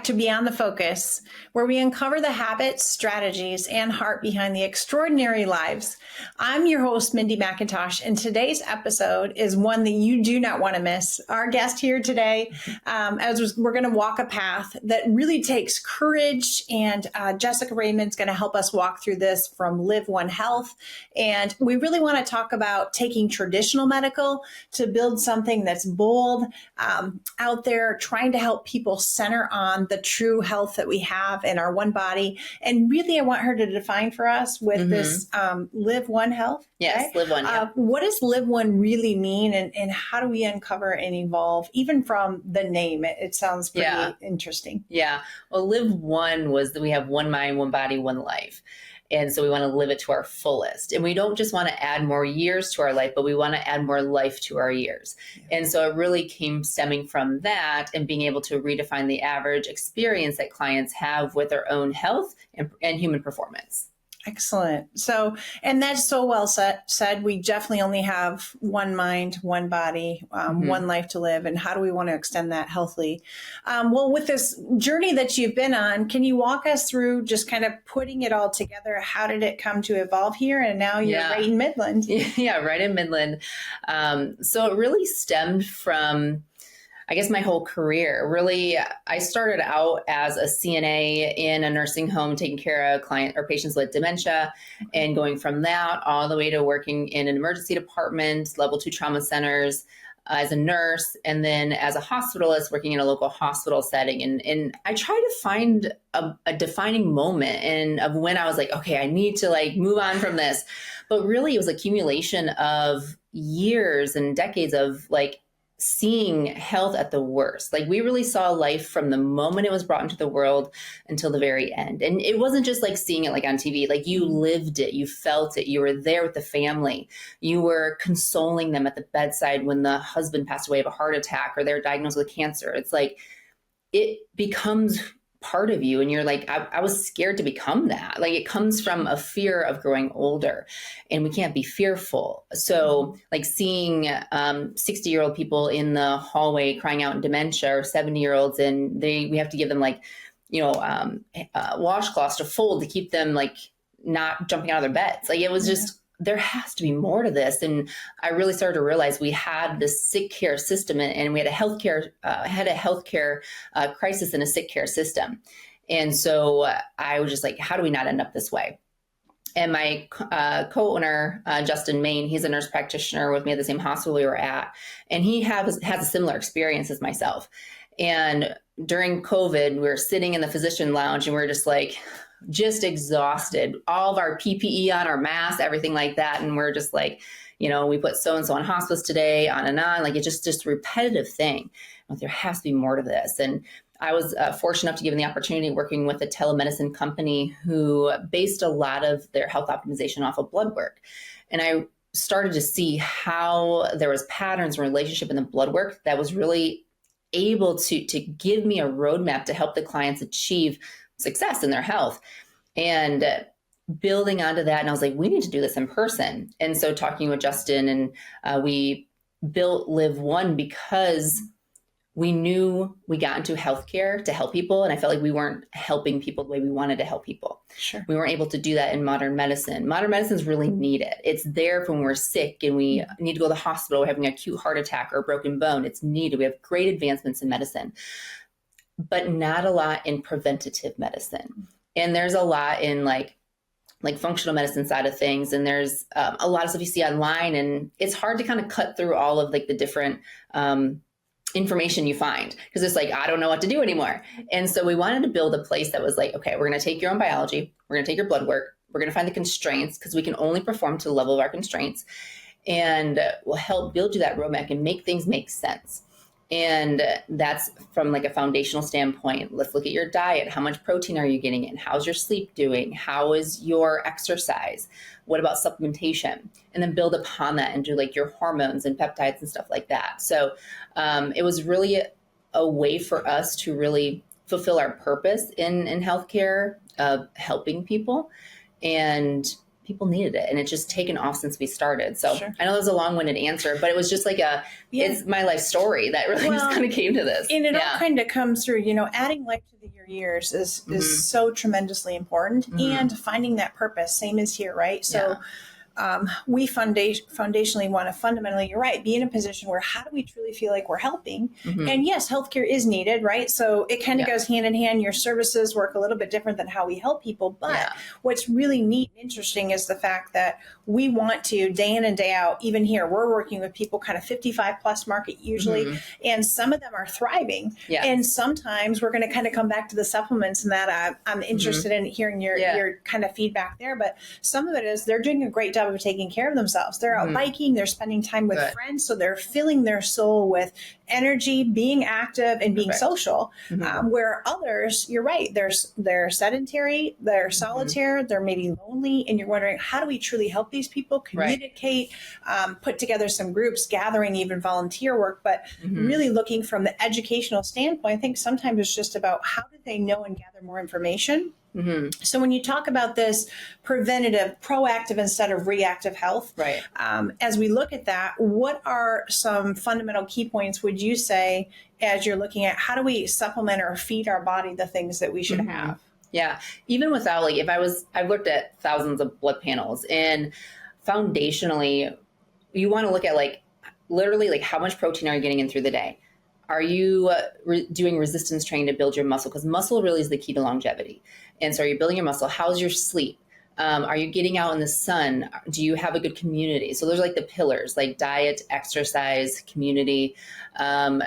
back to Beyond the Focus, where we uncover the habits, strategies, and heart behind the extraordinary lives. I'm your host, Mindy McIntosh, and today's episode is one that you do not want to miss. Our guest here today, we're going to walk a path that really takes courage, and Jessica Raymond's going to help us walk through this from LIV1 Health. And we really want to talk about taking traditional medical to build something that's bold, out there, trying to help people center on the true health that we have in our one body. And really, I want her to define for us with this LIV1 Health. Yes, right? LIV1. Yeah. What does LIV1 really mean, and how do we uncover and evolve, even from the name? It sounds pretty interesting. Yeah. Well, LIV1 was that we have one mind, one body, one life. And so we want to live it to our fullest. And we don't just want to add more years to our life, but we want to add more life to our years. And so it really came stemming from that and being able to redefine the average experience that clients have with their own health and human performance. Excellent. So, and that's so well said. We definitely only have one mind, one body, one life to live. And how do we want to extend that healthily? Well, with this journey that you've been on, can you walk us through just kind of putting it all together? How did it come to evolve here? And now you're right in Midland. Yeah, right in Midland. So it really stemmed from, I guess, my whole career. Really, I started out as a CNA in a nursing home taking care of patients with dementia, and going from that all the way to working in an emergency department, level 2 trauma centers, as a nurse, and then as a hospitalist working in a local hospital setting. And I tried to find a defining moment of when I was like, okay, I need to move on from this. But really, it was accumulation of years and decades of seeing health at the worst. We really saw life from the moment it was brought into the world until the very end. And it wasn't just seeing it on TV. You lived it, you felt it, you were there with the family. You were consoling them at the bedside when the husband passed away of a heart attack or they're diagnosed with cancer. It's it becomes part of you, and you're I was scared to become that. It comes from a fear of growing older, and we can't be fearful. So seeing 60-year-old people in the hallway crying out in dementia, or 70-year-olds, and we have to give them washcloths to fold to keep them not jumping out of their beds. It was just, there has to be more to this. And I really started to realize we had this sick care system, and we had a healthcare crisis in a sick care system. And so I was just how do we not end up this way? And my co-owner, Justin Main, he's a nurse practitioner with me at the same hospital we were at. And he has a similar experience as myself. And during COVID, we were sitting in the physician lounge, and we were just exhausted, all of our PPE on, our masks, everything like that. And we're just we put so-and-so on hospice today, on and on. It's just a repetitive thing. There has to be more to this. And I was fortunate enough to give them the opportunity working with a telemedicine company who based a lot of their health optimization off of blood work. And I started to see how there was patterns and relationship in the blood work that was really able to give me a roadmap to help the clients achieve success in their health. And building onto that, and I was we need to do this in person. And so talking with Justin, and we built LIV1 because we knew we got into healthcare to help people, and I felt we weren't helping people the way we wanted to help people. Sure. We weren't able to do that in modern medicine. Modern medicine is really needed. It's there for when we're sick and we need to go to the hospital, we're having an acute heart attack or a broken bone. It's needed. We have great advancements in medicine, but not a lot in preventative medicine. And there's a lot in functional medicine side of things. And there's a lot of stuff you see online, and it's hard to kind of cut through all of the different information you find, because it's I don't know what to do anymore. And so we wanted to build a place that was okay, we're going to take your own biology, we're going to take your blood work, we're going to find the constraints, because we can only perform to the level of our constraints, and we'll help build you that roadmap and make things make sense. And that's from a foundational standpoint. Let's look at your diet. How much protein are you getting in? How's your sleep doing? How is your exercise? What about supplementation? And then build upon that and do your hormones and peptides and stuff like that. So it was really a way for us to really fulfill our purpose in healthcare of helping people. And people needed it, and it's just taken off since we started. So Sure. I know that was a long-winded answer, but it was just like it's my life story that really just kind of came to this. And it all kind of comes through, adding life to your years is so tremendously important, and finding that purpose, same as here, right? So we foundationally want to fundamentally, you're right, be in a position where how do we truly feel like we're helping? And yes, healthcare is needed, right? So it kind of goes hand in hand. Your services work a little bit different than how we help people. But what's really neat and interesting is the fact that we want to, day in and day out, even here, we're working with people kind of 55 plus market usually, and some of them are thriving. And sometimes we're going to kind of come back to the supplements, and that I'm interested in hearing your kind of feedback there. But some of it is they're doing a great job of taking care of themselves. They're out biking, they're spending time with friends, so they're filling their soul with energy, being active and being social. Where others, you're right, they're sedentary, they're solitary, they're maybe lonely, and you're wondering, how do we truly help these people communicate, put together some groups, gathering, even volunteer work, but really looking from the educational standpoint. I think sometimes it's just about how do they know and gather more information. So when you talk about this preventative, proactive instead of reactive health, as we look at that, what are some fundamental key points would you say as you're looking at how do we supplement or feed our body the things that we should have? Yeah. Even without I've looked at thousands of blood panels, and foundationally, you want to look at literally how much protein are you getting in through the day? Are you doing resistance training to build your muscle? Because muscle really is the key to longevity. And so are you building your muscle? How's your sleep? Are you getting out in the sun? Do you have a good community? So those are the pillars, diet, exercise, community,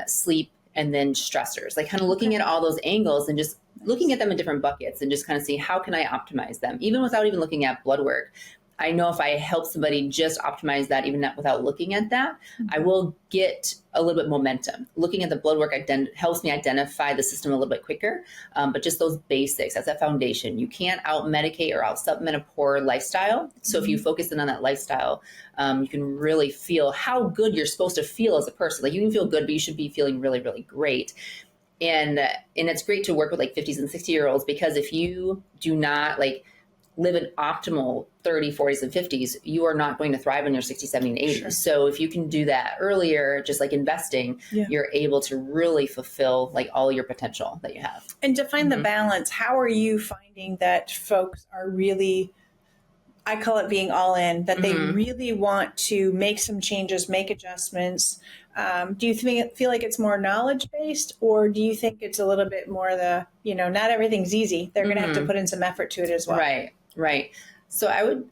sleep, and then stressors. Kind of looking at all those angles and just looking at them in different buckets and just kind of see how can I optimize them, even without even looking at blood work. I know if I help somebody just optimize that, even without looking at that, I will get a little bit momentum. Looking at the blood work helps me identify the system a little bit quicker. But just those basics, that's that foundation. You can't out-medicate or out-supplement a poor lifestyle. So if you focus in on that lifestyle, you can really feel how good you're supposed to feel as a person. You can feel good, but you should be feeling really, really great. And it's great to work with 50s and 60-year-olds, because if you do not live an optimal 30s, 40s, and 50s, you are not going to thrive in your 60s, 70s, and 80s. So if you can do that earlier, just investing, you're able to really fulfill all your potential that you have. And to find the balance, how are you finding that folks are really, I call it being all in, that they really want to make some changes, make adjustments? Do you feel like it's more knowledge-based, or do you think it's a little bit more not everything's easy. They're going to have to put in some effort to it as well. Right. So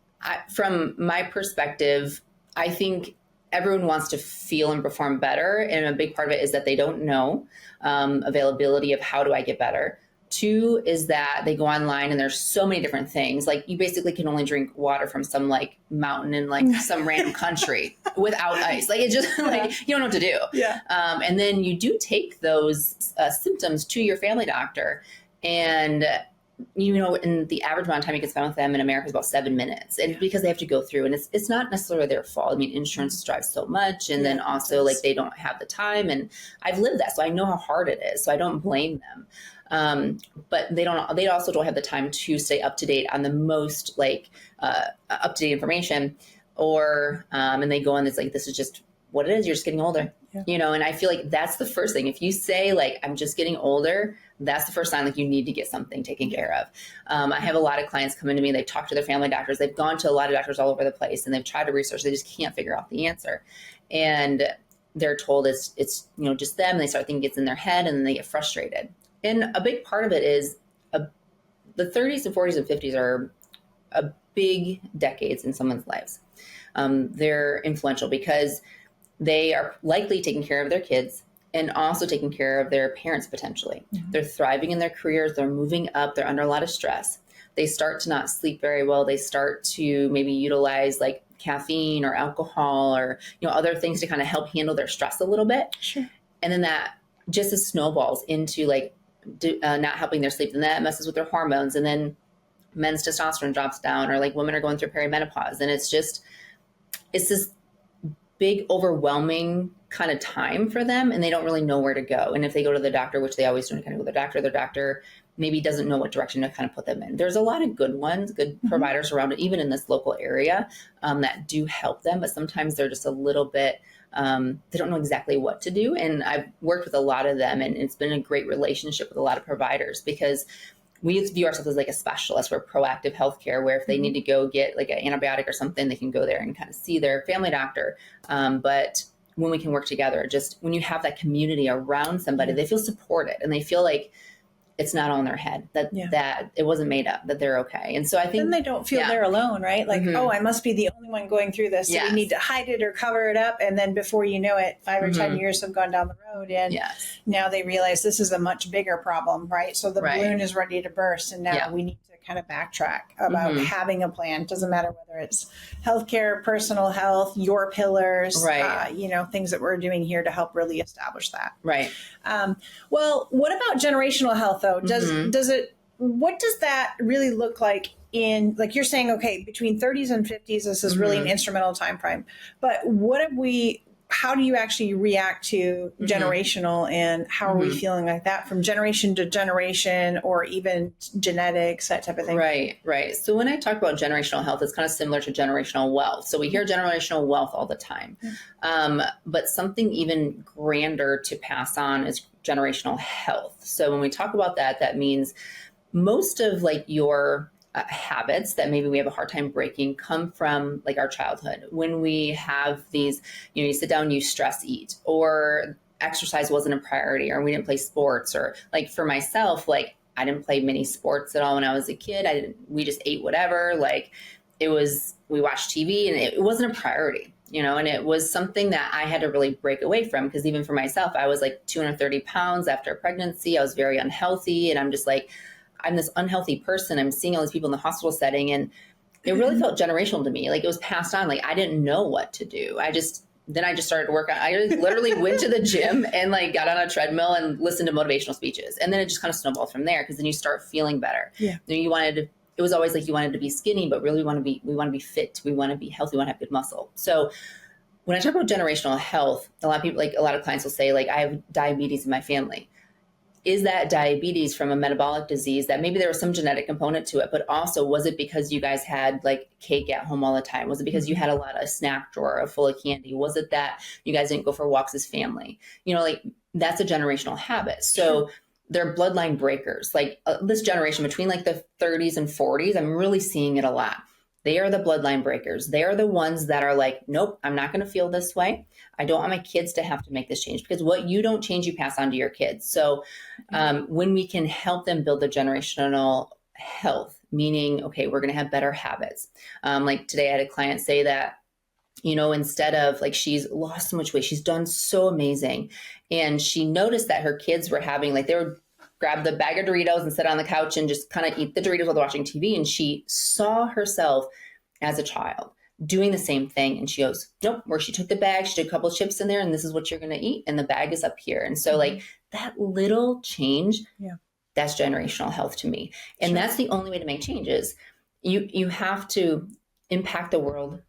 from my perspective, I think everyone wants to feel and perform better. And a big part of it is that they don't know availability of how do I get better. 2 is that they go online and there's so many different things. You basically can only drink water from some mountain in some random country without ice. It's just you don't know what to do. And then you do take those symptoms to your family doctor, and and the average amount of time you can spend with them in America is about 7 minutes. And because they have to go through, and it's not necessarily their fault. I mean, insurance drives so much, and then also they don't have the time. And I've lived that, so I know how hard it is. So I don't blame them. But they also don't have the time to stay up to date on the most up to date information, or and they go on this this is just what it is. You're just getting older. And I feel that's the first thing. If you say I'm just getting older, that's the first sign you need to get something taken care of. I have a lot of clients come into me, they talk to their family doctors. They've gone to a lot of doctors all over the place, and they've tried to research. They just can't figure out the answer. And they're told it's just them. And they start thinking it's in their head, and then they get frustrated. And a big part of it is the 30s and 40s and 50s are a big decades in someone's lives. They're influential because they are likely taking care of their kids and also taking care of their parents potentially. They're thriving in their careers. They're moving up. They're under a lot of stress. They start to not sleep very well. They start to maybe utilize caffeine or alcohol or other things to kind of help handle their stress a little bit. And then that just snowballs into not helping their sleep, and that messes with their hormones. And then men's testosterone drops down, or women are going through perimenopause. And it's this big, overwhelming kind of time for them, and they don't really know where to go. And if they go to the doctor, which they always do, kind of go to their doctor maybe doesn't know what direction to kind of put them in. There's a lot of good ones, good providers around it, even in this local area, that do help them, but sometimes they're just a little bit, they don't know exactly what to do. And I've worked with a lot of them, and it's been a great relationship with a lot of providers, because we view ourselves as like a specialist. We're proactive healthcare, where if they need to go get like an antibiotic or something, they can go there and kind of see their family doctor. But when we can work together, just when you have that community around somebody, they feel supported and they feel like it's not on their head, that it wasn't made up, that they're okay. And so I think then they don't feel they're alone, right? Like, oh, I must be the only one going through this. So we need to hide it or cover it up. And then before you know it, 5 or 10 years have gone down the road. And now they realize this is a much bigger problem, right? So the balloon is ready to burst. And now we need to kind of backtrack about having a plan. Doesn't matter whether it's healthcare, personal health, your pillars, things that we're doing here to help really establish that. Right. Well, what about generational health though? What does that really look like in, like you're saying, okay, between 30s and 50s, this is really an instrumental time frame, but how do you actually react to generational, and how are we feeling like that from generation to generation, or even genetics, that type of thing? Right. So when I talk about generational health, it's kind of similar to generational wealth. So we hear generational wealth all the time. But something even grander to pass on is generational health. So when we talk about that, that means most of like your habits that maybe we have a hard time breaking come from like our childhood, when we have these, you sit down, you stress eat, or exercise wasn't a priority, or we didn't play sports, or like for myself, like I didn't play many sports at all when I was a kid. We just ate whatever, like we watched TV, and it wasn't a priority, and it was something that I had to really break away from, because even for myself, I was like 230 pounds after pregnancy. I was very unhealthy, and I'm just like, I'm this unhealthy person. I'm seeing all these people in the hospital setting, and it really felt generational to me. Like it was passed on. Like I didn't know what to do. Then I just started to work on, I literally went to the gym and like got on a treadmill and listened to motivational speeches. And then it just kind of snowballed from there, because then you start feeling better. Yeah. It was always like you wanted to be skinny, but really we want to be fit. We want to be healthy. We want to have good muscle. So when I talk about generational health, a lot of people, like a lot of clients will say, like, I have diabetes in my family. Is that diabetes from a metabolic disease that maybe there was some genetic component to it, but also was it because you guys had like cake at home all the time? Was it because you had a lot of snack drawer full of candy? Was it that you guys didn't go for walks as family? Like that's a generational habit. So they're bloodline breakers. Like this generation between like the 30s and 40s, I'm really seeing it a lot. They are the bloodline breakers. They are the ones that are like, nope, I'm not going to feel this way. I don't want my kids to have to make this change, because what you don't change, you pass on to your kids. So when we can help them build the generational health, meaning, okay, we're going to have better habits. Like today I had a client say that, instead of like, she's lost so much weight, she's done so amazing. And she noticed that her kids were having, like, they would grab the bag of Doritos and sit on the couch and just kind of eat the Doritos while they're watching TV. And she saw herself as a child doing the same thing. And she goes, nope, where she took the bag, she did a couple of chips in there, and this is what you're going to eat. And the bag is up here. And so like that little change, that's generational health to me. And that's the only way to make changes. You have to impact the world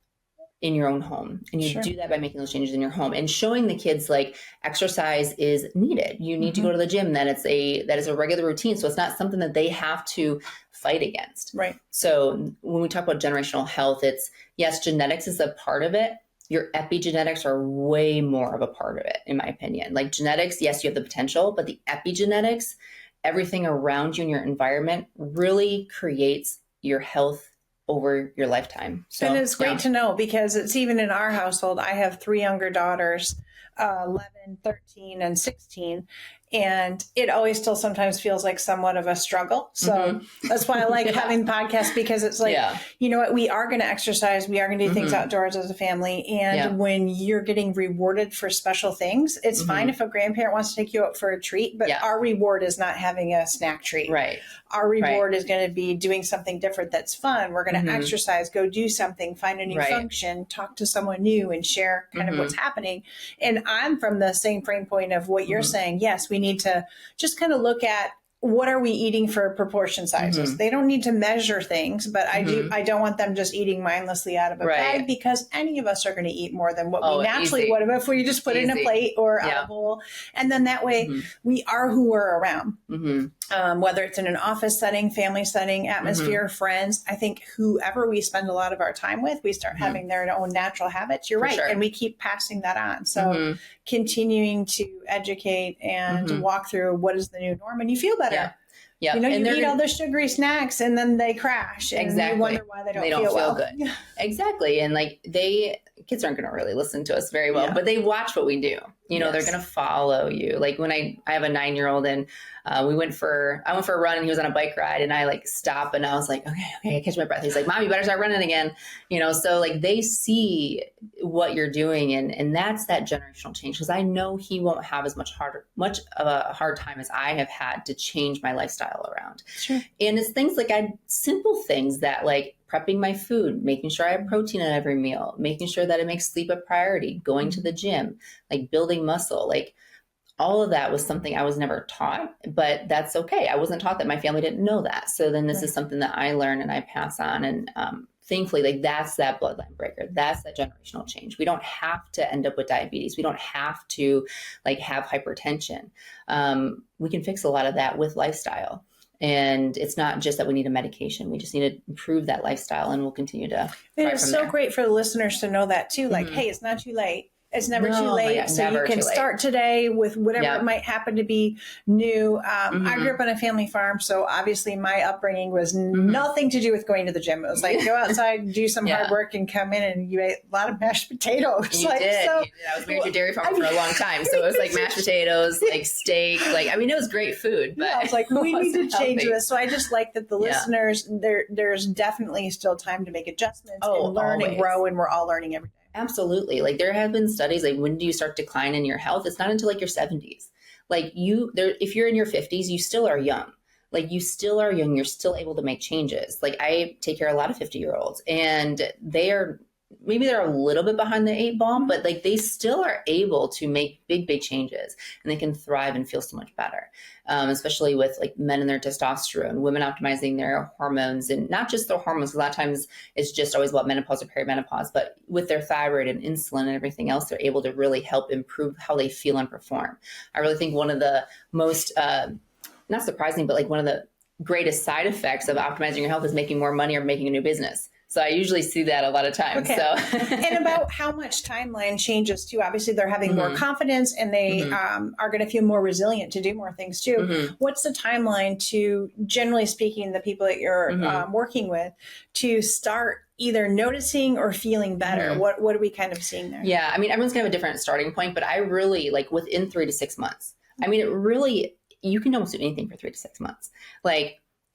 in your own home. And you do that by making those changes in your home and showing the kids like exercise is needed. You need to go to the gym, that is a regular routine. So it's not something that they have to fight against. Right. So when we talk about generational health, it's, yes, genetics is a part of it. Your epigenetics are way more of a part of it, in my opinion. Like genetics, yes, you have the potential, but the epigenetics, everything around you in your environment really creates your health over your lifetime. So, and it's great to know, because it's even in our household. I have 3 younger daughters, 11, 13, and 16. And it always still sometimes feels like somewhat of a struggle. So that's why I like having podcasts, because it's like, you know what, we are going to exercise. We are going to do things outdoors as a family. And when you're getting rewarded for special things, it's fine if a grandparent wants to take you out for a treat, but our reward is not having a snack treat. Right. Our reward is going to be doing something different that's fun. We're going to exercise, go do something, find a new function, talk to someone new, and share kind of what's happening. And I'm from the same frame point of what you're saying. Yes, we need to just kind of look at what are we eating for proportion sizes. They don't need to measure things, but I don't want them just eating mindlessly out of a bag, because any of us are going to eat more than what we naturally would have if we just put it in a plate or a bowl. And then that way we are who we're around. whether it's in an office setting, family setting, atmosphere, friends. I think whoever we spend a lot of our time with, we start having their own natural habits. You're right. sure. And we keep passing that on. So continuing to educate and walk through what is the new norm, and you feel better. Yeah. Yeah. You know, you eat all the sugary snacks and then they crash. And Exactly. you wonder why they don't feel well. Good. Exactly. And like kids aren't going to really listen to us very well, but they watch what we do. You know, they're going to follow you. Like when I have a 9-year-old and I went for a run and he was on a bike ride and I like stop and I was like, okay, I catch my breath. He's like, Mom, you better start running again. You know, so like they see what you're doing and that's that generational change. Cause I know he won't have as much of a hard time as I have had to change my lifestyle around. Sure. And it's things like simple things that like prepping my food, making sure I have protein at every meal, making sure that it makes sleep a priority, going to the gym, like building muscle, like all of that was something I was never taught, but that's okay. I wasn't taught that. My family didn't know that. So then this is something that I learn and I pass on. And thankfully, like that's that bloodline breaker. That's that generational change. We don't have to end up with diabetes. We don't have to like have hypertension. We can fix a lot of that with lifestyle. And it's not just that we need a medication. We just need to improve that lifestyle and we'll continue to. It is so great for the listeners to know that too. Like, hey, it's not too late. It's never too late. So you can start today with whatever it might happen to be new. I grew up on a family farm. So obviously my upbringing was nothing to do with going to the gym. It was like, go outside, do some hard work and come in and you ate a lot of mashed potatoes. You did. I was married to a dairy farm for a long time. So it was like mashed potatoes, like steak. Like, I mean, it was great food. But I was like, we need to change this. So I just like that the listeners, there's definitely still time to make adjustments and learn and grow. And we're all learning every day. Absolutely. Like there have been studies like when do you start decline in your health? It's not until like your 70s. Like if you're in your 50s, you still are young. Like you still are young. You're still able to make changes. Like I take care of a lot of 50-year-olds and maybe they're a little bit behind the 8 ball, but like they still are able to make big changes and they can thrive and feel so much better. Especially with like men and their testosterone, women optimizing their hormones and not just their hormones. A lot of times it's just always about menopause or perimenopause, but with their thyroid and insulin and everything else, they're able to really help improve how they feel and perform. I really think one of the most, not surprising, but like one of the greatest side effects of optimizing your health is making more money or making a new business. So I usually see that a lot of times. Okay. So and about how much timeline changes too. Obviously they're having more confidence and they are going to feel more resilient to do more things too. What's the timeline to, generally speaking, the people that you're working with to start either noticing or feeling better? What are we kind of seeing there? Yeah. I mean, everyone's going to have a different starting point, but I really like within 3 to 6 months. I mean, you can almost do anything for 3 to 6 months.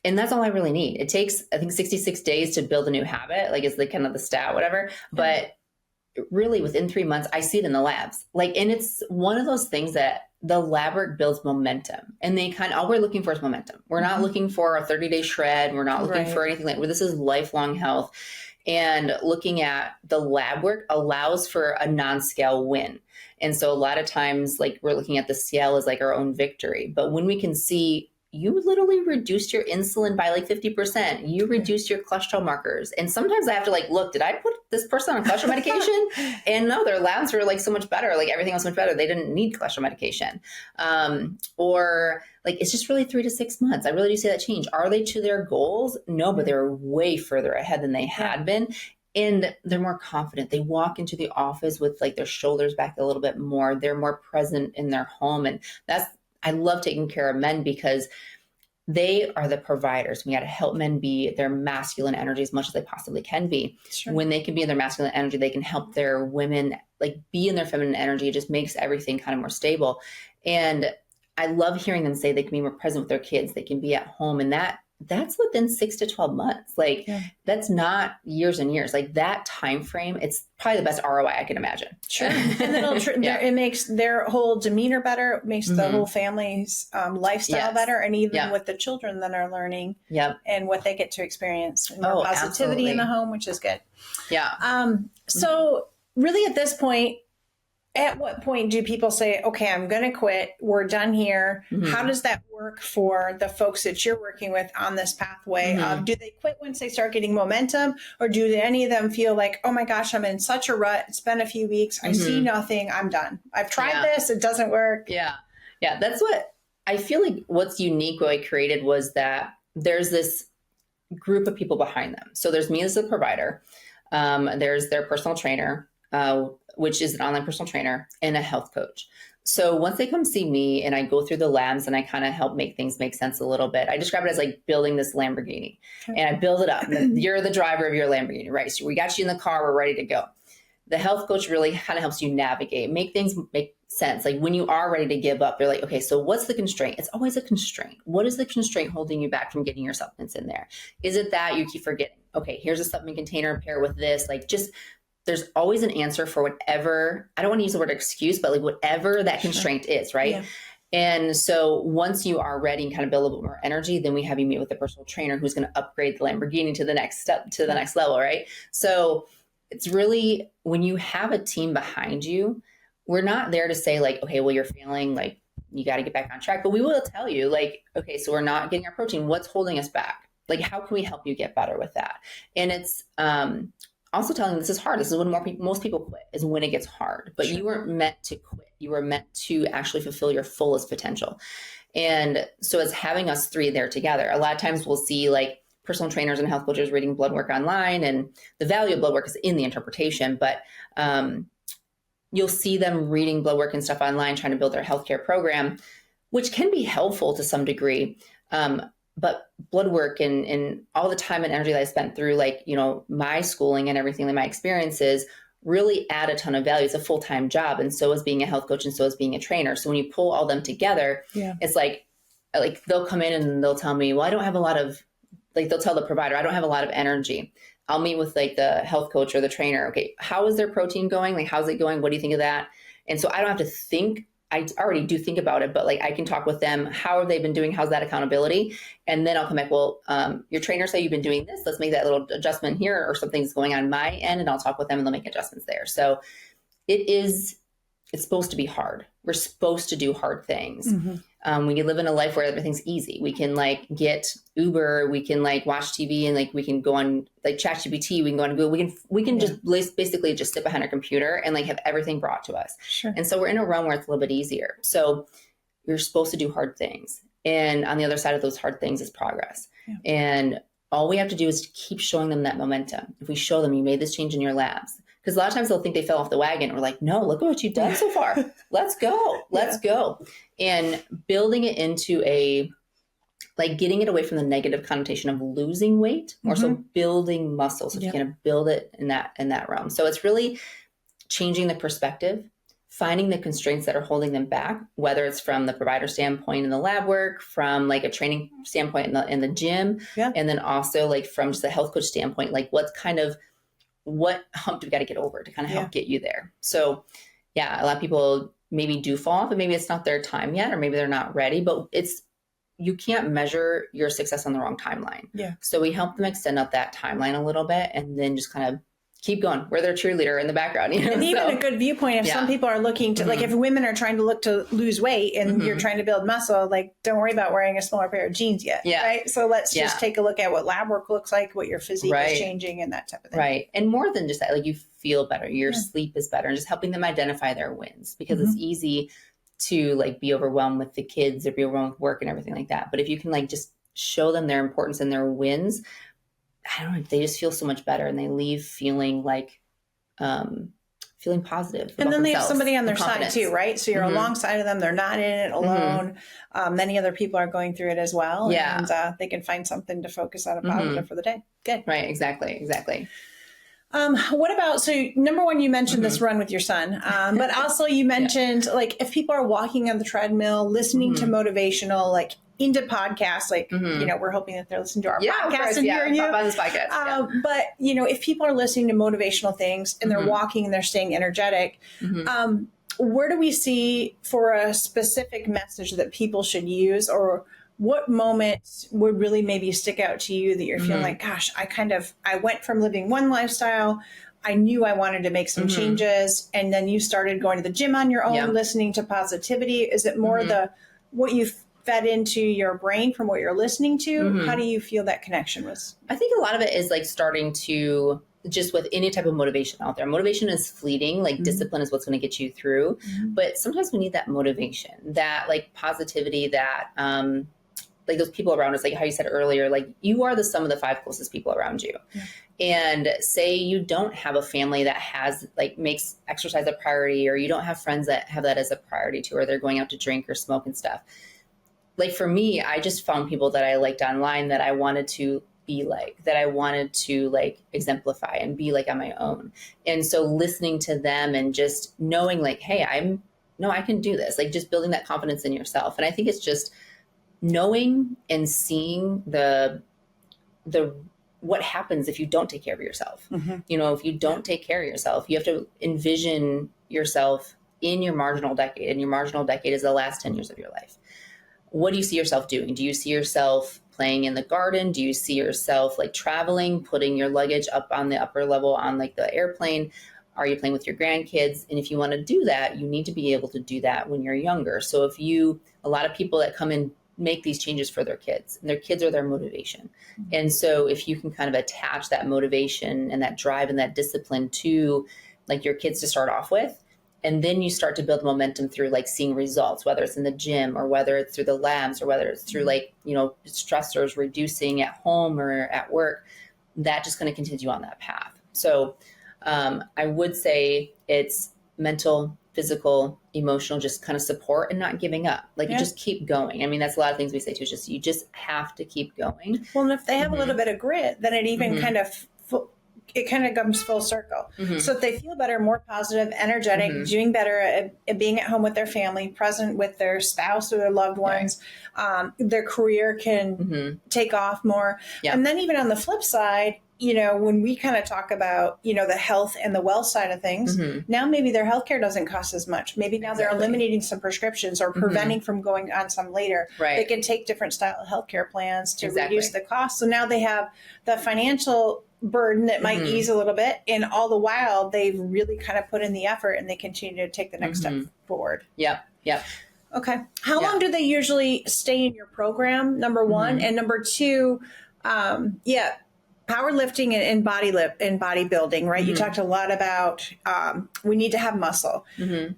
And that's all I really need. It takes, I think, 66 days to build a new habit, like it's the kind of the stat, whatever. But really within 3 months, I see it in the labs. And it's one of those things that the lab work builds momentum and all we're looking for is momentum. We're not looking for a 30-day shred. We're not looking for anything this is lifelong health. And looking at the lab work allows for a non-scale win. And so a lot of times, we're looking at the scale as our own victory. But when we can see you literally reduced your insulin by 50%. You reduced your cholesterol markers. And sometimes I have to look, did I put this person on cholesterol medication? And no, their labs were so much better. Everything was much better. They didn't need cholesterol medication. Or it's just really 3 to 6 months. I really do see that change. Are they to their goals? No, but they're way further ahead than they had been. And they're more confident. They walk into the office with their shoulders back a little bit more. They're more present in their home. And I love taking care of men because they are the providers. We got to help men be their masculine energy as much as they possibly can be. Sure. When they can be in their masculine energy, they can help their women be in their feminine energy. It just makes everything kind of more stable. And I love hearing them say they can be more present with their kids. They can be at home, and that's within 6 to 12 months. That's not years and years. That time frame, it's probably the best ROI I can imagine. Sure. And then it makes their whole demeanor better. It makes the whole family's lifestyle better. And even with the children that are learning and what they get to experience and more positivity in the home, which is good. Yeah. So really at this point, at what point do people say, okay, I'm going to quit. We're done here. How does that work for the folks that you're working with on this pathway? Do they quit once they start getting momentum, or do any of them feel oh my gosh, I'm in such a rut. It's been a few weeks. I see nothing. I'm done. I've tried this. It doesn't work. Yeah. Yeah. That's what I feel like what's unique, what I created was that there's this group of people behind them. So there's me as a provider. There's their personal trainer, which is an online personal trainer, and a health coach. So once they come see me and I go through the labs and I kind of help make things make sense a little bit, I describe it as like building this Lamborghini. And I build it up. You're the driver of your Lamborghini, right? So we got you in the car, we're ready to go. The health coach really kind of helps you navigate, make things make sense. Like when you are ready to give up, they're like, okay, so what's the constraint? It's always a constraint. What is the constraint holding you back from getting your supplements in there? Is it that you keep forgetting? Okay, here's a supplement container, pair with this. Like just, there's always an answer for whatever, I don't want to use the word excuse, but like whatever that constraint is, right? Yeah. And so once you are ready and kind of build a little bit more energy, then we have you meet with a personal trainer who's going to upgrade the Lamborghini to the next step, to the next level, right? So it's really, when you have a team behind you, we're not there to say like, okay, well, you're failing, like you got to get back on track. But we will tell you like, okay, so we're not getting our protein. What's holding us back? Like, how can we help you get better with that? And it's also telling them this is hard. This is when most people quit, is when it gets hard. But you weren't meant to quit. You were meant to actually fulfill your fullest potential. And so it's having us three there together. A lot of times we'll see like personal trainers and health coaches reading blood work online, and the value of blood work is in the interpretation, but you'll see them reading blood work and stuff online, trying to build their healthcare program, which can be helpful to some degree. But blood work and all the time and energy that I spent through, like, you know, my schooling and everything, like my experiences really add a ton of value. It's a full-time job. And so is being a health coach, and so is being a trainer. So when you pull all them together, it's like they'll come in and they'll tell me, well, I don't have a lot of, like they'll tell the provider, I don't have a lot of energy. I'll meet with like the health coach or the trainer. Okay, how is their protein going? Like, how's it going? What do you think of that? And so I don't have to think. I already do think about it, but like I can talk with them. How have they been doing? How's that accountability? And then I'll come back, well, your trainer say you've been doing this. Let's make that little adjustment here, or something's going on my end, and I'll talk with them and they'll make adjustments there. So it's supposed to be hard. We're supposed to do hard things. We can live in a life where everything's easy. We can like get Uber, we can like watch TV, and like we can go on like ChatGPT, we can go on Google, we can just basically just sit behind our computer and like have everything brought to us. And so we're in a realm where it's a little bit easier. So you're supposed to do hard things. And on the other side of those hard things is progress. And all we have to do is keep showing them that momentum. If we show them you made this change in your labs, because a lot of times they'll think they fell off the wagon. We're like, no, look at what you've done so far. Let's go. Let's go. And building it into like getting it away from the negative connotation of losing weight, more so building muscle. So you're going to build it in that realm. So it's really changing the perspective, finding the constraints that are holding them back, whether it's from the provider standpoint in the lab work, from like a training standpoint in the gym, and then also like from just the health coach standpoint, like what hump do we got to get over to kind of help get you there? So a lot of people maybe do fall off, and maybe it's not their time yet, or maybe they're not ready, but you can't measure your success on the wrong timeline. So we help them extend out that timeline a little bit, and then just kind of keep going. We're their cheerleader in the background. You know? And even a good viewpoint, if some people are looking to, like if women are trying to look to lose weight and you're trying to build muscle, like don't worry about wearing a smaller pair of jeans yet. Right. So let's just take a look at what lab work looks like, what your physique is changing, and that type of thing. Right. And more than just that, like you feel better, your sleep is better, and just helping them identify their wins, because it's easy to like be overwhelmed with the kids or be overwhelmed with work and everything like that. But if you can like just show them their importance and their wins, I don't know, they just feel so much better, and they leave feeling like, feeling positive. And then they have somebody on their side too, right? So you're alongside of them. They're not in it alone. Many other people are going through it as well. And they can find something to focus on a positive for the day. Good. Right. Exactly. What about, so number one, you mentioned this run with your son, but also you mentioned like if people are walking on the treadmill, listening to motivational, like into podcasts, like, you know, we're hoping that they're listening to our podcast and hearing you. On this podcast. But, you know, if people are listening to motivational things and they're walking and they're staying energetic, where do we see for a specific message that people should use, or what moment would really maybe stick out to you that you're feeling like, gosh, I went from living one lifestyle, I knew I wanted to make some changes, and then you started going to the gym on your own, listening to positivity. Is it more what you fed into your brain from what you're listening to? How do you feel that connection was? I think a lot of it is like starting to just with any type of motivation out there. Motivation is fleeting, like discipline is what's going to get you through. But sometimes we need that motivation, that like positivity, that like those people around us, like how you said earlier, like you are the sum of the 5 closest people around you. And say you don't have a family that has like makes exercise a priority, or you don't have friends that have that as a priority too, or they're going out to drink or smoke and stuff. Like for me, I just found people that I liked online that I wanted to be like, that I wanted to like exemplify and be like on my own. And so listening to them and just knowing like, hey, I can do this, like just building that confidence in yourself. And I think it's just knowing and seeing the what happens if you don't take care of yourself. You know, if you don't take care of yourself, you have to envision yourself in your marginal decade, and your marginal decade is the last 10 years of your life. What do you see yourself doing? Do you see yourself playing in the garden? Do you see yourself like traveling, putting your luggage up on the upper level on like the airplane? Are you playing with your grandkids? And if you want to do that, you need to be able to do that when you're younger. So a lot of people that come in make these changes for their kids, and their kids are their motivation. And so if you can kind of attach that motivation and that drive and that discipline to like your kids to start off with, and then you start to build momentum through like seeing results, whether it's in the gym or whether it's through the labs or whether it's through like, you know, stressors reducing at home or at work, that just going to continue on that path. So I would say it's mental, physical, emotional, just kind of support and not giving up. Like you just keep going. I mean, that's a lot of things we say too, is just, you just have to keep going. Well, and if they have a little bit of grit, then it even kind of comes full circle. So if they feel better, more positive, energetic, doing better at being at home with their family, present with their spouse or their loved ones, their career can take off more. And then even on the flip side, you know, when we kind of talk about, you know, the health and the wealth side of things, now maybe their healthcare doesn't cost as much. Maybe now they're eliminating some prescriptions or preventing from going on some later. They can take different style of healthcare plans to reduce the cost. So now they have the financial burden that might ease a little bit, and all the while they've really kind of put in the effort and they continue to take the next step forward. Okay. How long do they usually stay in your program? Number one, and number two, powerlifting and bodybuilding, right? You talked a lot about we need to have muscle.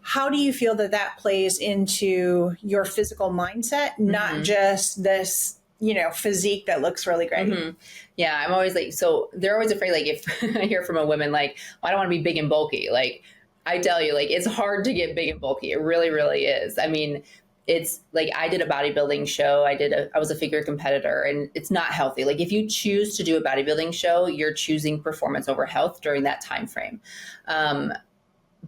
How do you feel that plays into your physical mindset, not just this, you know, physique that looks really great? Yeah, I'm always like, so they're always afraid, like if I hear from a woman, like, well, I don't want to be big and bulky. Like I tell you, like, it's hard to get big and bulky. It really, really is. I mean, it's like, I did a bodybuilding show. I was a figure competitor, and it's not healthy. Like if you choose to do a bodybuilding show, you're choosing performance over health during that time frame.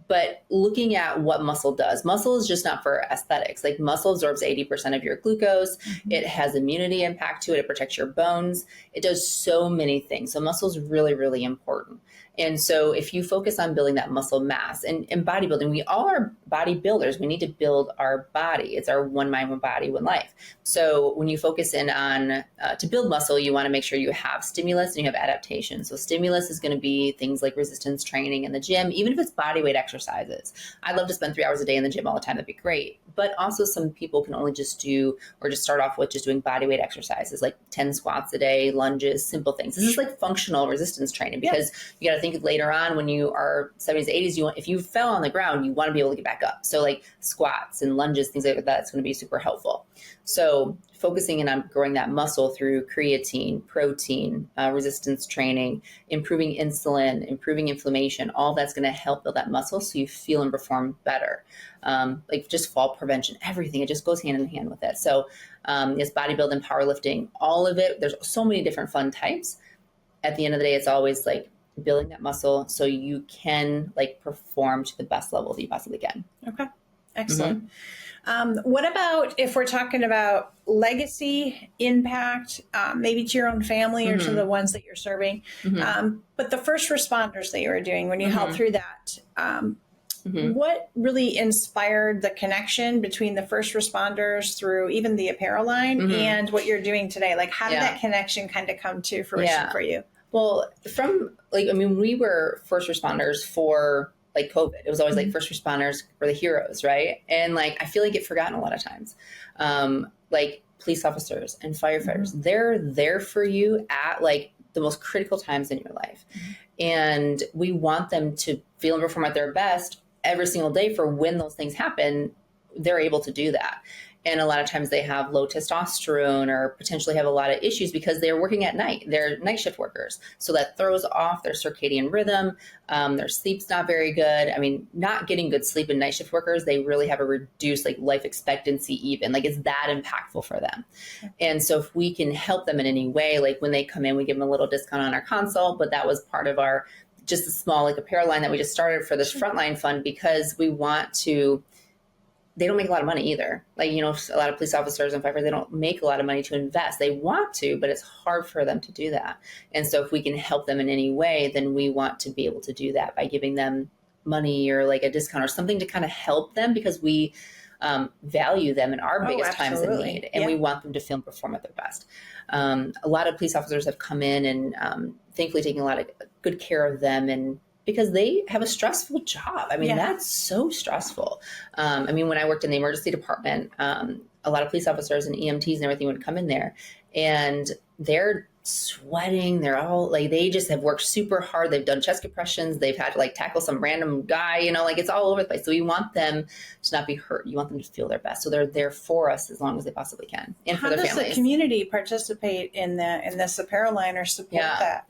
But looking at what muscle does, muscle is just not for aesthetics. Like muscle absorbs 80% of your glucose. It has immunity impact to it. It protects your bones. It does so many things. So muscle is really, really important. And so if you focus on building that muscle mass, and in bodybuilding, we all are bodybuilders. We need to build our body. It's our one mind, one body, one life. So when you focus in on to build muscle, you want to make sure you have stimulus and you have adaptation. So stimulus is going to be things like resistance training in the gym, even if it's body weight exercises. I'd love to spend 3 hours a day in the gym all the time. That'd be great. But also some people can only just do, or just start off with just doing body weight exercises, like 10 squats a day, lunges, simple things. This is like functional resistance training, because you got to think later on when you are 70s, 80s, if you fell on the ground, you want to be able to get back up. So like squats and lunges, things like that, that's going to be super helpful. So focusing in on growing that muscle through creatine, protein, resistance training, improving insulin, improving inflammation, all that's going to help build that muscle so you feel and perform better. Like just fall prevention, everything, it just goes hand in hand with it. So it's bodybuilding, powerlifting, all of it. There's so many different fun types. At the end of the day, it's always like building that muscle so you can like perform to the best level that you possibly can. Okay. Excellent. What about if we're talking about legacy impact, maybe to your own family or to the ones that you're serving, but the first responders that you were doing when you helped through that, what really inspired the connection between the first responders through even the apparel line and what you're doing today? Like how did that connection kind of come to fruition for you? Well, we were first responders for like COVID. It was always like first responders were the heroes, right? And like, I feel like get forgotten a lot of times. Like police officers and firefighters, they're there for you at like the most critical times in your life. And we want them to feel and perform at their best every single day for when those things happen, they're able to do that. And a lot of times they have low testosterone or potentially have a lot of issues because they're working at night. They're night shift workers. So that throws off their circadian rhythm. Their sleep's not very good. I mean, not getting good sleep in night shift workers, they really have a reduced like life expectancy even. Like it's that impactful for them. And so if we can help them in any way, like when they come in, we give them a little discount on our consult, but that was part of our just a small like apparel line that we just started for this frontline fund because we want to, they don't make a lot of money either. Like, you know, a lot of police officers and firefighters, they don't make a lot of money to invest. They want to, but it's hard for them to do that. And so if we can help them in any way, then we want to be able to do that by giving them money or like a discount or something to kind of help them because we value them in our biggest times of need. And we want them to feel and perform at their best. A lot of police officers have come in and thankfully taking a lot of good care of them and because they have a stressful job. I mean, that's so stressful. I mean, when I worked in the emergency department, a lot of police officers and EMTs and everything would come in there and they're sweating. They're all like, they just have worked super hard. They've done chest compressions. They've had to like tackle some random guy, you know, like it's all over the place. So you want them to not be hurt. You want them to feel their best. So they're there for us as long as they possibly can and for their families. How does the community participate in this apparel line or support that?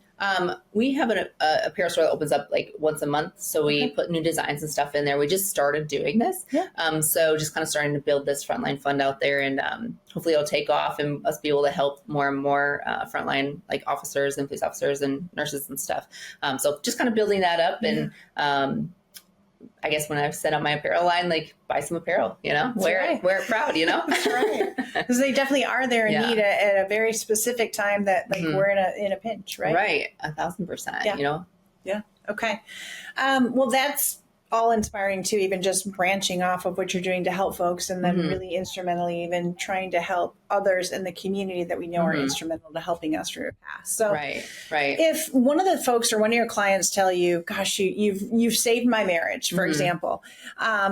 We have a apparel store that opens up like once a month. So we put new designs and stuff in there. We just started doing this. So just kind of starting to build this frontline fund out there and hopefully it'll take off and us be able to help more and more frontline like officers and police officers and nurses and stuff. So just kind of building that up and I guess when I've set up my apparel line, like buy some apparel, you know, wear it proud, you know. That's right. Because they definitely are there in need at a very specific time that like we're in a pinch, right? Right. 1,000%, you know? Yeah. Okay. Well, that's all inspiring too, even just branching off of what you're doing to help folks and then really instrumentally even trying to help others in the community that we know are instrumental to helping us through a path. So if one of the folks or one of your clients tell you, gosh, you've saved my marriage, for example,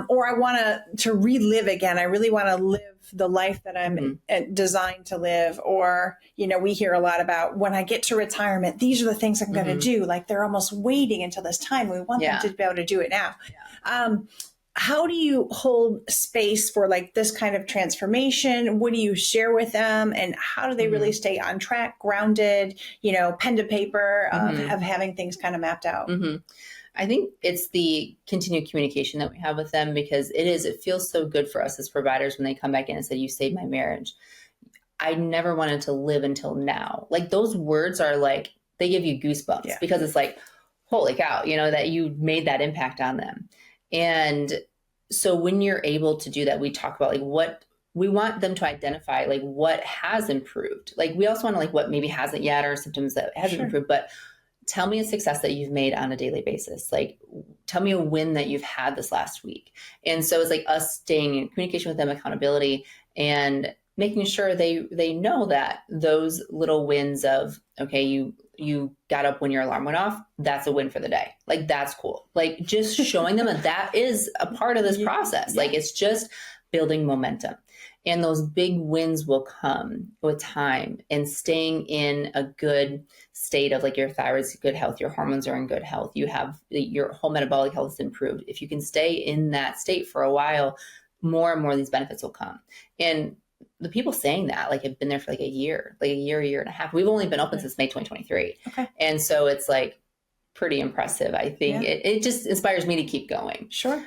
or I want to relive again, I really want to live the life that I'm designed to live. Or, you know, we hear a lot about when I get to retirement, these are the things I'm going to do. Like they're almost waiting until this time. We want them to be able to do it now. How do you hold space for like this kind of transformation? What do you share with them? And how do they really stay on track, grounded, you know, pen to paper of having things kind of mapped out? I think it's the continued communication that we have with them because it feels so good for us as providers when they come back in and say, you saved my marriage. I never wanted to live until now. Like those words are like, they give you goosebumps because it's like, holy cow, you know, that you made that impact on them. And so when you're able to do that, we talk about like what we want them to identify, like what has improved. Like we also want to like what maybe hasn't yet or symptoms that hasn't improved, but tell me a success that you've made on a daily basis. Like, tell me a win that you've had this last week. And so it's like us staying in communication with them, accountability, and making sure they know that those little wins of, okay, you got up when your alarm went off. That's a win for the day. Like, that's cool. Like just showing them that is a part of this process. Like it's just building momentum. And those big wins will come with time and staying in a good state of like your thyroid's in good health, your hormones are in good health, you have your whole metabolic health is improved. If you can stay in that state for a while, more and more of these benefits will come. And the people saying that like have been there for like a year and a half. We've only been open since May 2023. Okay. And so it's like pretty impressive. I think it just inspires me to keep going. Sure.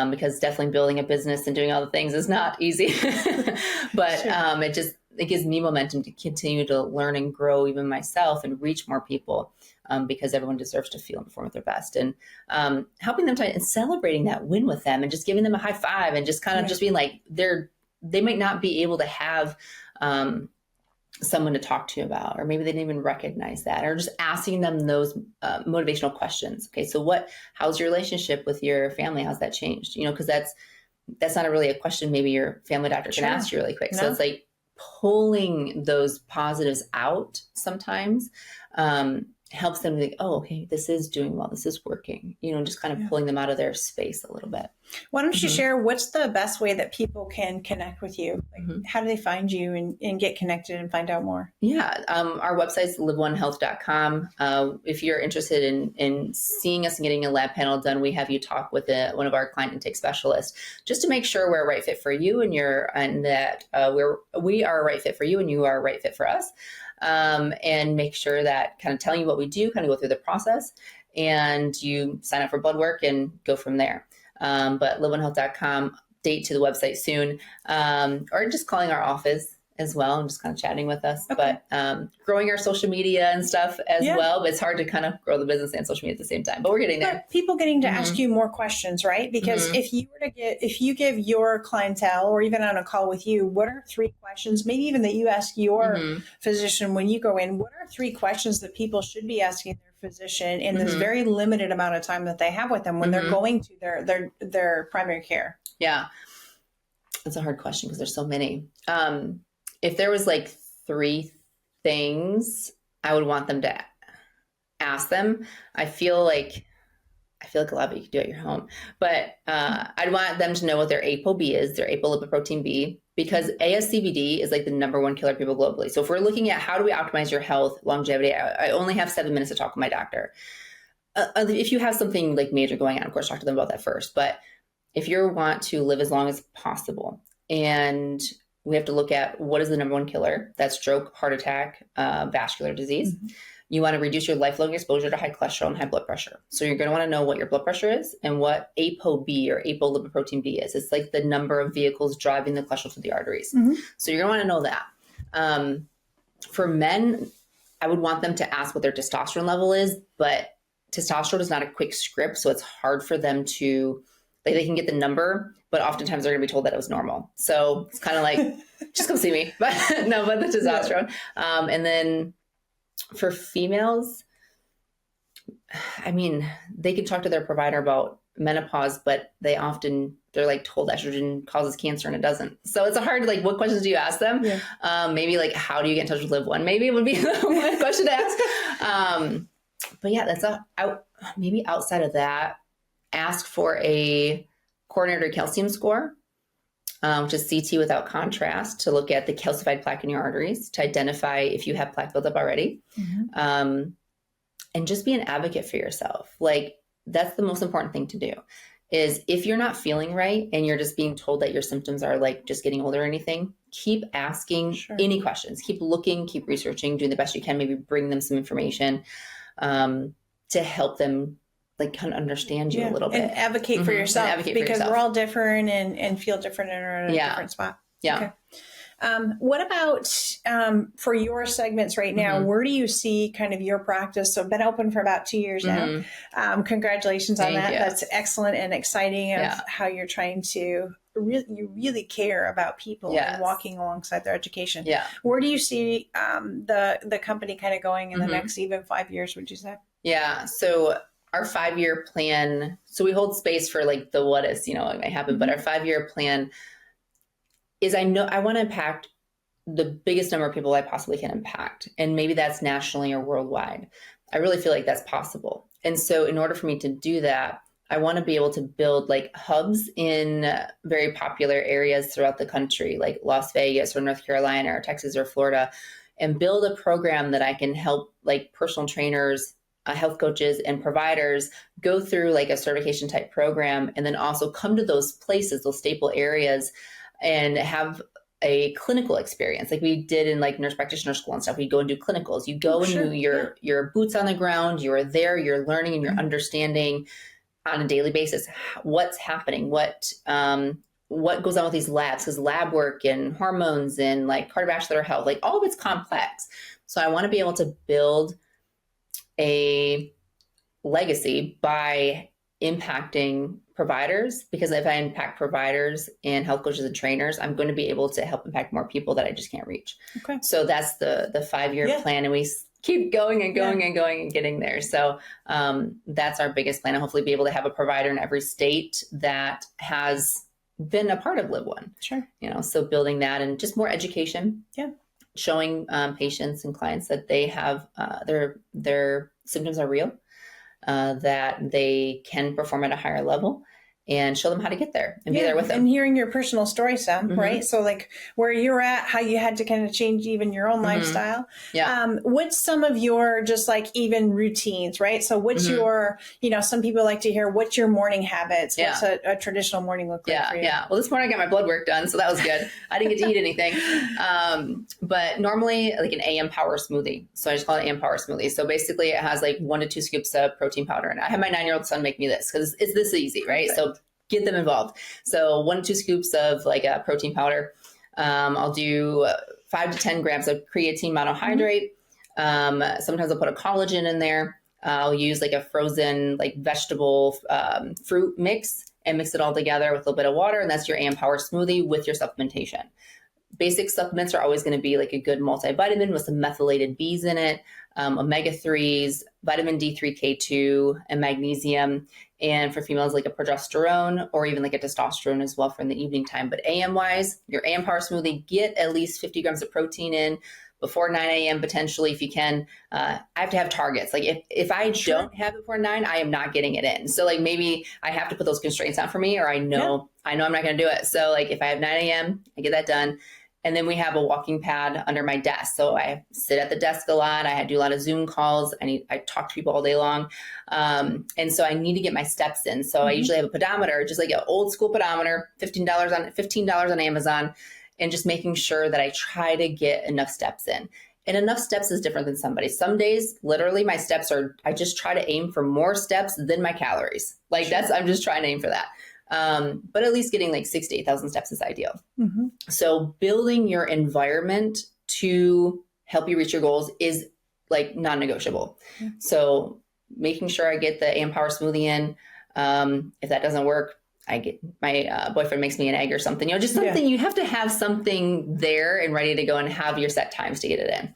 Because definitely building a business and doing all the things is not easy, but it gives me momentum to continue to learn and grow even myself and reach more people because everyone deserves to feel and perform at their best. And helping them and celebrating that win with them and just giving them a high five and just kind of just being like, they might not be able to have someone to talk to about, or maybe they didn't even recognize that, or just asking them those motivational questions. Okay, so how's your relationship with your family? How's that changed? You know, because that's not really a question maybe your family doctor can ask you really quick. No. So it's like pulling those positives out sometimes helps them think, oh, okay, this is doing well. This is working, just kind of pulling them out of their space a little bit. Why don't you share what's the best way that people can connect with you? Like, how do they find you and get connected and find out more? Yeah. Our website's LIV1Health.com. If you're interested in seeing us and getting a lab panel done, we have you talk with one of our client intake specialists just to make sure we're a right fit for you and that we are a right fit for you and you are a right fit for us. And make sure that kind of telling you what we do, kind of go through the process, and you sign up for blood work and go from there. But LIV1Health.com, date to the website soon, or just calling our office as well and just kind of chatting with us. Okay. But growing our social media and stuff as well. But it's hard to kind of grow the business and social media at the same time. But we're getting there. But people getting to ask you more questions, right? Because if you give your clientele, or even on a call with you, what are 3 questions, maybe even that you ask your physician when you go in? What are 3 questions that people should be asking their physician in this very limited amount of time that they have with them when they're going to their primary care? Yeah, that's a hard question because there's so many. If there was like 3 things I would want them to ask them, I feel like a lot of it you can do at your home, but I'd want them to know what their ApoB is, their apolipoprotein B, because ASCVD is like the #1 killer of people globally. So if we're looking at how do we optimize your health, longevity, I only have 7 minutes to talk with my doctor. If you have something like major going on, of course, talk to them about that first. But if you want to live as long as possible, and we have to look at what is the #1 killer, that's stroke, heart attack, vascular disease. You want to reduce your lifelong exposure to high cholesterol and high blood pressure. So you're going to want to know what your blood pressure is and what ApoB or apolipoprotein B is. It's like the number of vehicles driving the cholesterol to the arteries. So you're going to want to know that. For men, I would want them to ask what their testosterone level is, but testosterone is not a quick script. So it's hard for them to, they can get the number, but oftentimes they're going to be told that it was normal. So it's kind of like, just come see me. But no, but the testosterone. And then for females, I mean, they can talk to their provider about menopause, but they're like told estrogen causes cancer and it doesn't. So it's a hard, like, what questions do you ask them? Maybe like, how do you get in touch with LIV1? Maybe it would be one question to ask. But yeah, that's maybe outside of that, ask for a coronary calcium score, which is CT without contrast, to look at the calcified plaque in your arteries to identify if you have plaque buildup already. And just be an advocate for yourself. Like, that's the most important thing to do, is if you're not feeling right and you're just being told that your symptoms are like just getting older or anything, keep asking any questions, keep looking, keep researching, doing the best you can, maybe bring them some information to help them like kind of understand you a little bit. And advocate for yourself, because we're all different and feel different and are in a different spot. Okay. What about for your segments right now? Where do you see kind of your practice? So been open for about 2 years now. Congratulations on that. That's excellent and exciting of how you're trying to really care about people and walking alongside their education. Where do you see the company kind of going in the next even 5 years, would you say? So our 5-year plan, so we hold space for like the what is, it may happen, but our 5-year plan is, I want to impact the biggest number of people I possibly can impact. And maybe that's nationally or worldwide. I really feel like that's possible. And so in order for me to do that, I want to be able to build like hubs in very popular areas throughout the country, like Las Vegas or North Carolina or Texas or Florida, and build a program that I can help like personal trainers, health coaches, and providers go through like a certification type program, and then also come to those places, those staple areas, and have a clinical experience like we did in like nurse practitioner school and stuff. We go and do clinicals. You go and do your boots on the ground. You are there, you're learning and you're understanding on a daily basis what's happening, what goes on with these labs, because lab work and hormones and like cardiovascular health, like all of it's complex. So I want to be able to build a legacy by impacting providers, because if I impact providers and health coaches and trainers, I'm going to be able to help impact more people that I just can't reach. So that's the 5-year plan, and we keep going and going and going and getting there. So that's our biggest plan, and hopefully be able to have a provider in every state that has been a part of LIV1. So building that and just more education. showing patients and clients that they have their symptoms are real, that they can perform at a higher level, and show them how to get there and be there with them. And hearing your personal story, Sam, right? So like where you're at, how you had to kind of change even your own lifestyle. Yeah. What's some of your just like even routines, right? So what's your, some people like to hear what's your morning habits? What's a traditional morning look like for you? Yeah. Well, this morning I got my blood work done, so that was good. I didn't get to eat anything. But normally like an AM power smoothie. So I just call it AM power smoothie. So basically it has like 1 to 2 scoops of protein powder. And I have my 9-year-old son make me this because it's this easy, right? So get them involved. So 1 to 2 scoops of like a protein powder. I'll do 5 to 10 grams of creatine monohydrate. Sometimes I'll put a collagen in there. I'll use like a frozen like vegetable fruit mix and mix it all together with a little bit of water. And that's your AM Power smoothie with your supplementation. Basic supplements are always going to be like a good multivitamin with some methylated Bs in it, omega-3s, vitamin D3, K2, and magnesium. And for females, like a progesterone or even like a testosterone as well for in the evening time. But AM wise, your AM Power smoothie, get at least 50 grams of protein in before 9 a.m. potentially if you can. I have to have targets. Like if I don't have it before 9, I am not getting it in. So like maybe I have to put those constraints on for me, or I know I'm not going to do it. So like if I have 9 a.m., I get that done. And then we have a walking pad under my desk. So I sit at the desk a lot. I do a lot of Zoom calls. I talk to people all day long. And so I need to get my steps in. So I usually have a pedometer, just like an old school pedometer, $15 on Amazon, and just making sure that I try to get enough steps in. And enough steps is different than somebody. Some days, literally my steps I just try to aim for more steps than my calories. Like I'm just trying to aim for that. But at least getting like 6,000 to 8,000 steps is ideal. So building your environment to help you reach your goals is like non-negotiable. So making sure I get the AM Power smoothie in. If that doesn't work, I get my boyfriend makes me an egg or something, just something. You have to have something there and ready to go and have your set times to get it in.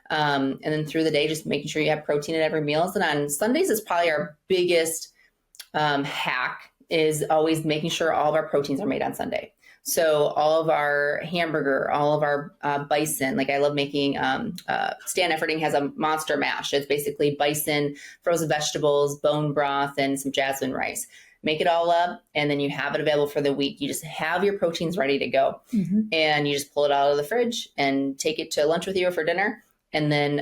And then through the day, just making sure you have protein at every meal. And on Sundays is probably our biggest hack, is always making sure all of our proteins are made on Sunday. So all of our hamburger, all of our bison, like I love making, Stan Efferding has a monster mash. It's basically bison, frozen vegetables, bone broth, and some jasmine rice. Make it all up, and then you have it available for the week. You just have your proteins ready to go. And you just pull it out of the fridge and take it to lunch with you or for dinner. And then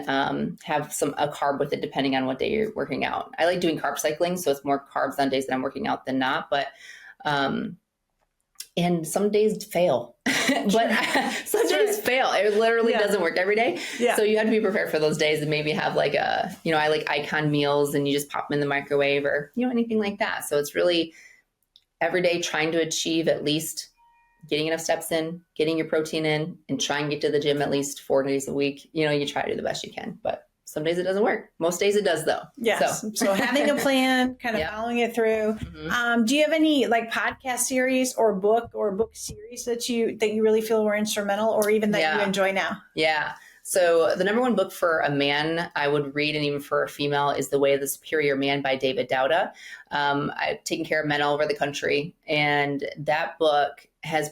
have a carb with it, depending on what day you're working out. I like doing carb cycling, so it's more carbs on days that I'm working out than not. But and some days fail, but some days fail. It literally doesn't work every day. So you have to be prepared for those days and maybe have like I like Icon meals, and you just pop them in the microwave or anything like that. So it's really every day trying to achieve at least getting enough steps in, getting your protein in, and try and get to the gym at least 4 days a week. You try to do the best you can, but some days it doesn't work. Most days it does though. Yes. So having a plan, kind of following it through. Do you have any like podcast series or book series that you really feel were instrumental, or even that you enjoy now? Yeah. So the number one book for a man I would read, and even for a female, is The Way of the Superior Man by David Dowda. I've taken care of men all over the country, and that book has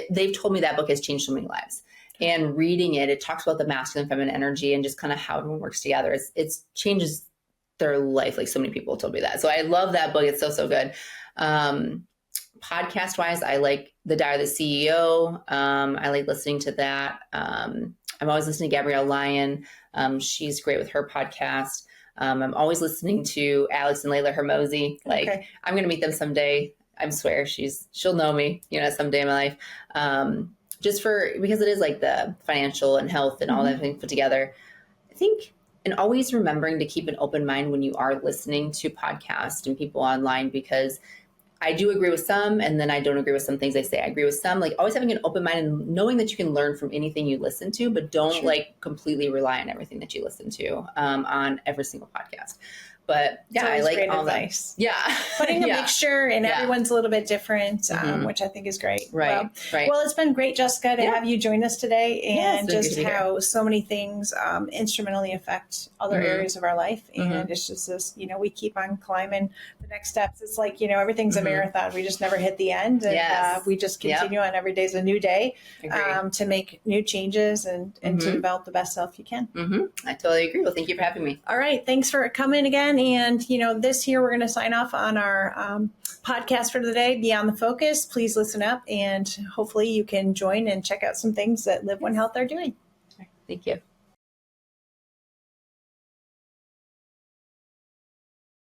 they've told me that book has changed so many lives. And reading it talks about the masculine and feminine energy and just kind of how everyone works together. It changes their life. Like so many people told me that. So I love that book. It's so, so good. Podcast wise, I like The Diary of the CEO. I like listening to that. I'm always listening to Gabrielle Lyon. She's great with her podcast. I'm always listening to Alex and Layla Hermosi. I'm going to meet them someday. I swear she'll know me, someday in my life. Because it is like the financial and health and all that thing put together. I think, and always remembering to keep an open mind when you are listening to podcasts and people online, because I do agree with some, and then I don't agree with some things they say. I agree with some, like always having an open mind and knowing that you can learn from anything you listen to, but don't completely rely on everything that you listen to on every single podcast. But It's yeah, I always like great all advice. that. Yeah. Putting a Yeah. mixture and Yeah. everyone's a little bit different, Mhm. which I think is great. Right. Well, Right. well, it's been great, Jessica, to Yeah. have you join us today, Yeah, it's and been good just to be here. how so many things instrumentally affect other Mhm. areas of our life. And Mhm. it's just this, we keep on climbing the next steps. It's like, everything's a Mhm. marathon. We just never hit the end. And Yes. we just Yep. continue on. Every day's a new day Agree. to make new changes and to Mhm. develop the best self you can. I totally agree. Well, thank you for having me. All right. Thanks for coming again. And, this year we're going to sign off on our podcast for today, Beyond the Focus. Please listen up, and hopefully you can join and check out some things that LIV1 Health are doing. Thank you.